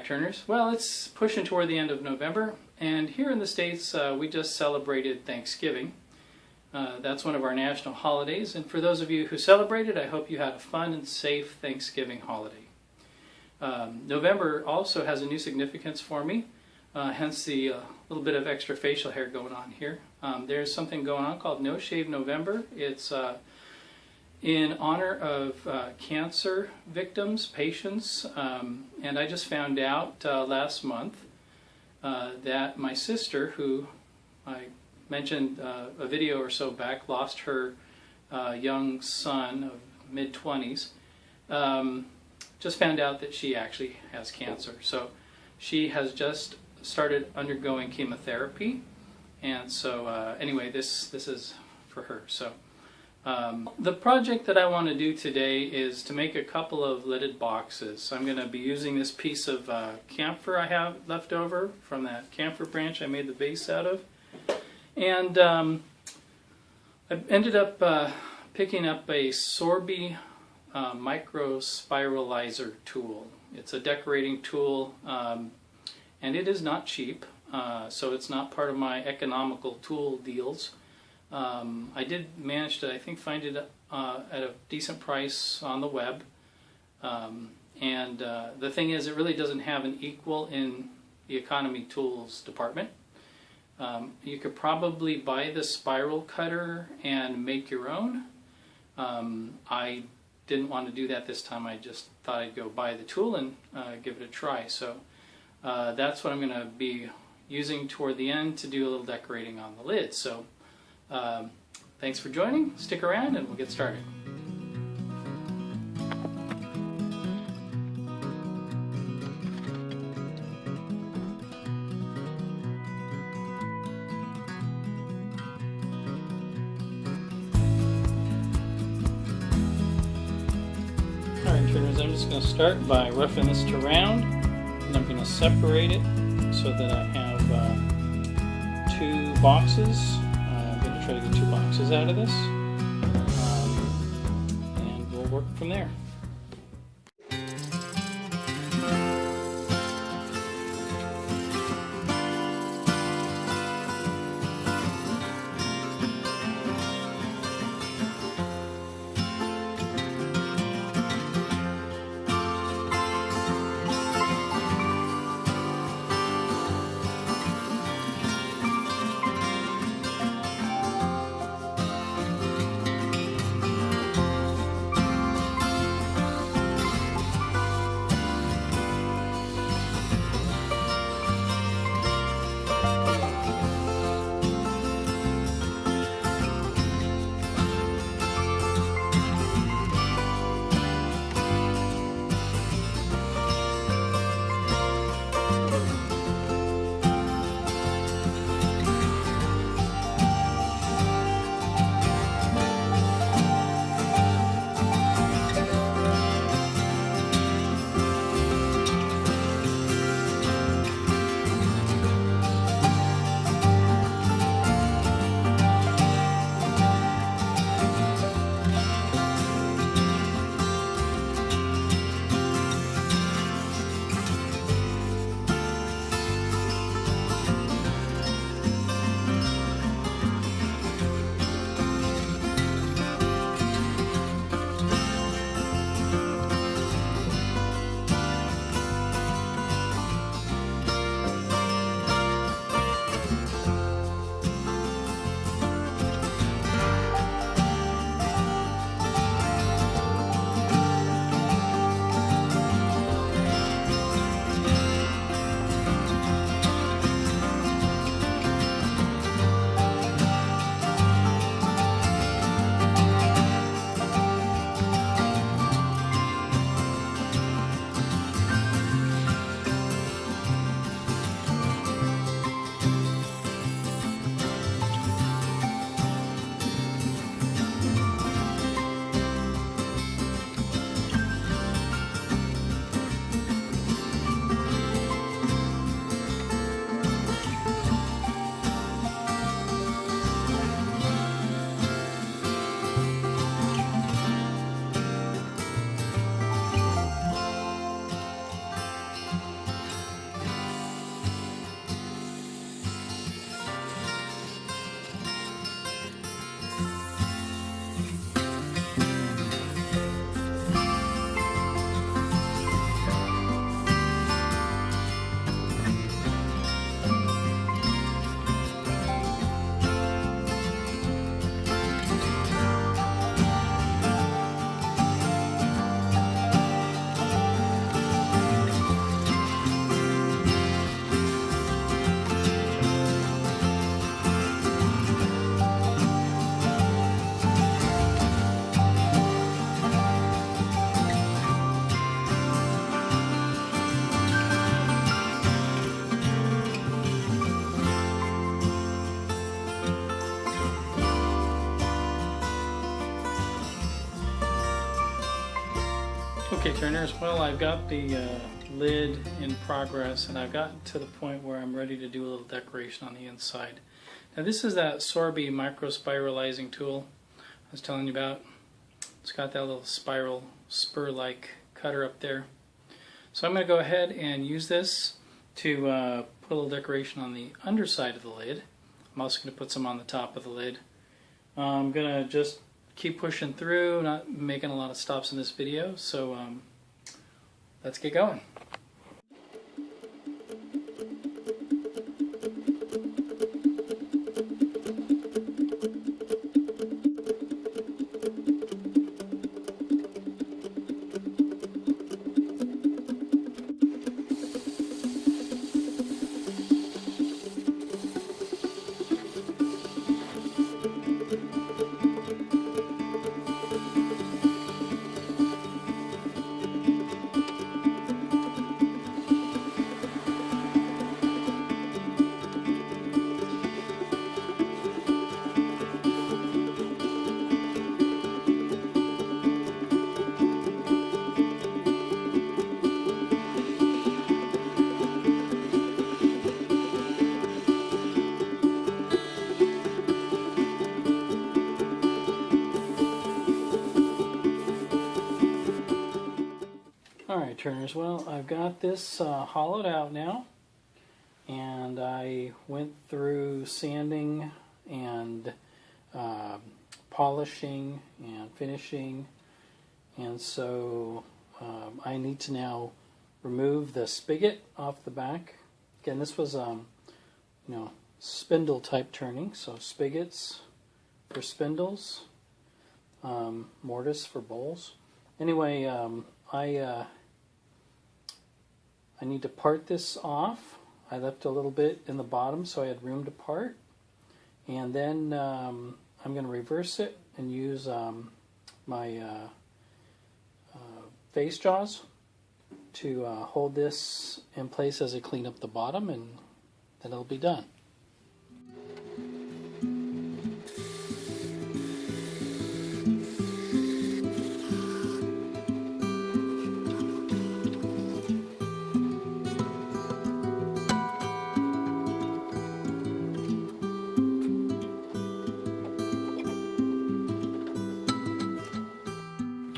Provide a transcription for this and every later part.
turners. Well, it's pushing toward the end of November, and here in the States we just celebrated Thanksgiving. That's one of our national holidays, and for those of you who celebrated, I hope you had a fun and safe Thanksgiving holiday. November also has a new significance for me, hence the little bit of extra facial hair going on here. There's something going on called No Shave November. It's in honor of cancer victims, patients, and I just found out last month that my sister, who I mentioned a video or so back, lost her young son of mid-20s, just found out that she actually has cancer. So she has just started undergoing chemotherapy, and so anyway, this is for her. So the project that I want to do today is to make a couple of lidded boxes. I'm going to be using this piece of camphor I have left over from that camphor branch I made the vase out of. And I ended up picking up a Sorby Micro-Spiralizer tool. It's a decorating tool, and it is not cheap, so it's not part of my economical tool deals. I did manage to, I think, find it at a decent price on the web, and the thing is, it really doesn't have an equal in the economy tools department. You could probably buy the spiral cutter and make your own. I didn't want to do that this time. I just thought I'd go buy the tool and give it a try. So that's what I'm going to be using toward the end to do a little decorating on the lid. So thanks for joining. Stick around and we'll get started. I'm just going to start by roughing this to round, and I'm going to separate it so that I have two boxes. I'm going to try to get two boxes out of this, and we'll work from there. Okay, turners, well, I've got the lid in progress, and I've gotten to the point where I'm ready to do a little decoration on the inside. Now this is that Sorby Micro-Spiralizing tool I was telling you about. It's got that little spiral spur-like cutter up there. So I'm going to go ahead and use this to put a little decoration on the underside of the lid. I'm also going to put some on the top of the lid. I'm going to just keep pushing through, not making a lot of stops in this video, so let's get going. Alright, turners, well, I've got this hollowed out now, and I went through sanding and polishing and finishing, and so I need to now remove the spigot off the back. Again, this was spindle type turning, so spigots for spindles, mortise for bowls. Anyway, I need to part this off. I left a little bit in the bottom so I had room to part, and then I'm going to reverse it and use my vase jaws to hold this in place as I clean up the bottom, and then it'll be done.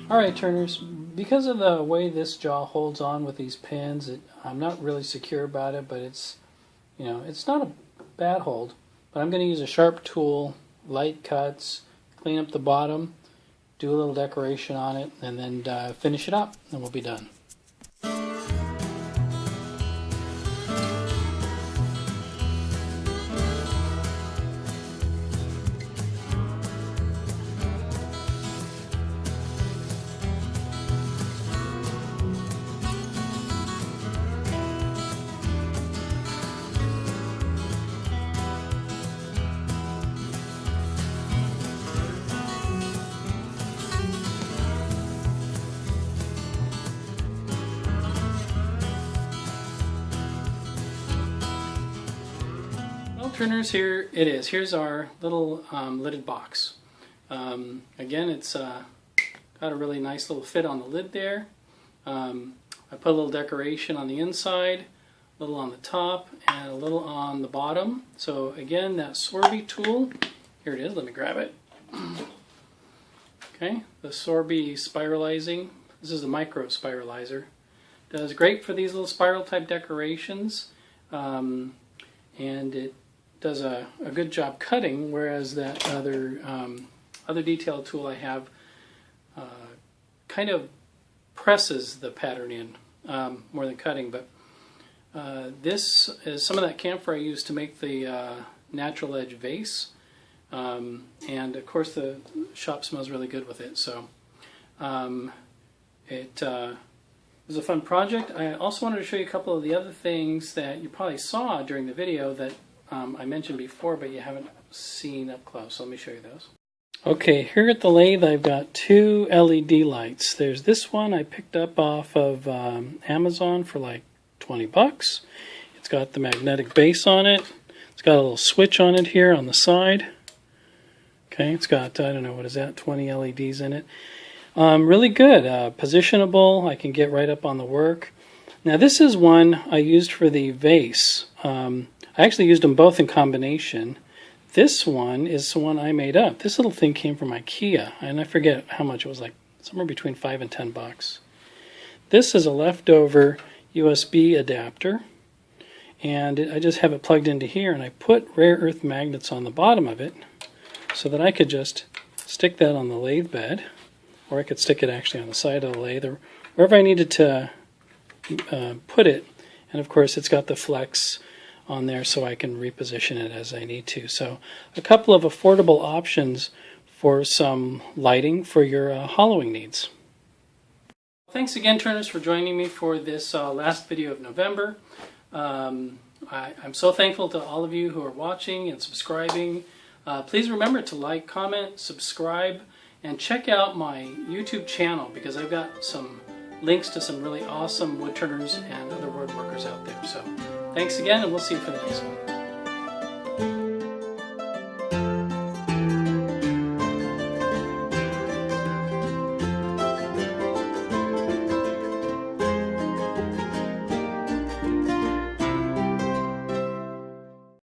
Alright, turners, because of the way this jaw holds on with these pins, I'm not really secure about it, but it's not a bad hold. But I'm going to use a sharp tool, light cuts, clean up the bottom, do a little decoration on it, and then finish it up, and we'll be done. Turners, here it is. Here's our little lidded box. Again, it's got a really nice little fit on the lid there. I put a little decoration on the inside, a little on the top, and a little on the bottom. So again, that Sorby tool, here it is, let me grab it. Okay, the Sorby Spiralizing. This is a Micro-Spiralizer. Does great for these little spiral type decorations, and it does a good job cutting, whereas that other detail tool I have kind of presses the pattern in more than cutting. But this is some of that camphor I used to make the natural edge vase, and of course the shop smells really good with it. So it was a fun project. I also wanted to show you a couple of the other things that you probably saw during the video that I mentioned before, but you haven't seen up close. So let me show you those. Okay, here at the lathe I've got two LED lights. There's this one I picked up off of Amazon for like 20 bucks. It's got the magnetic base on it. It's got a little switch on it here on the side. Okay, it's got, I don't know, what is that, 20 LEDs in it. Really good. Positionable. I can get right up on the work. Now this is one I used for the vase. I actually used them both in combination. This one is the one I made up. This little thing came from IKEA, and I forget how much it was, like somewhere between $5 and $10. This is a leftover USB adapter, and I just have it plugged into here, and I put rare earth magnets on the bottom of it so that I could just stick that on the lathe bed, or I could stick it actually on the side of the lathe, or wherever I needed to put it. And of course it's got the flex on there so I can reposition it as I need to. So a couple of affordable options for some lighting for your hollowing needs. Thanks again, Turners, for joining me for this last video of November. I'm so thankful to all of you who are watching and subscribing. Please remember to like, comment, subscribe, and check out my YouTube channel because I've got some links to some really awesome woodturners and other woodworkers out there. So thanks again, and we'll see you for the next one.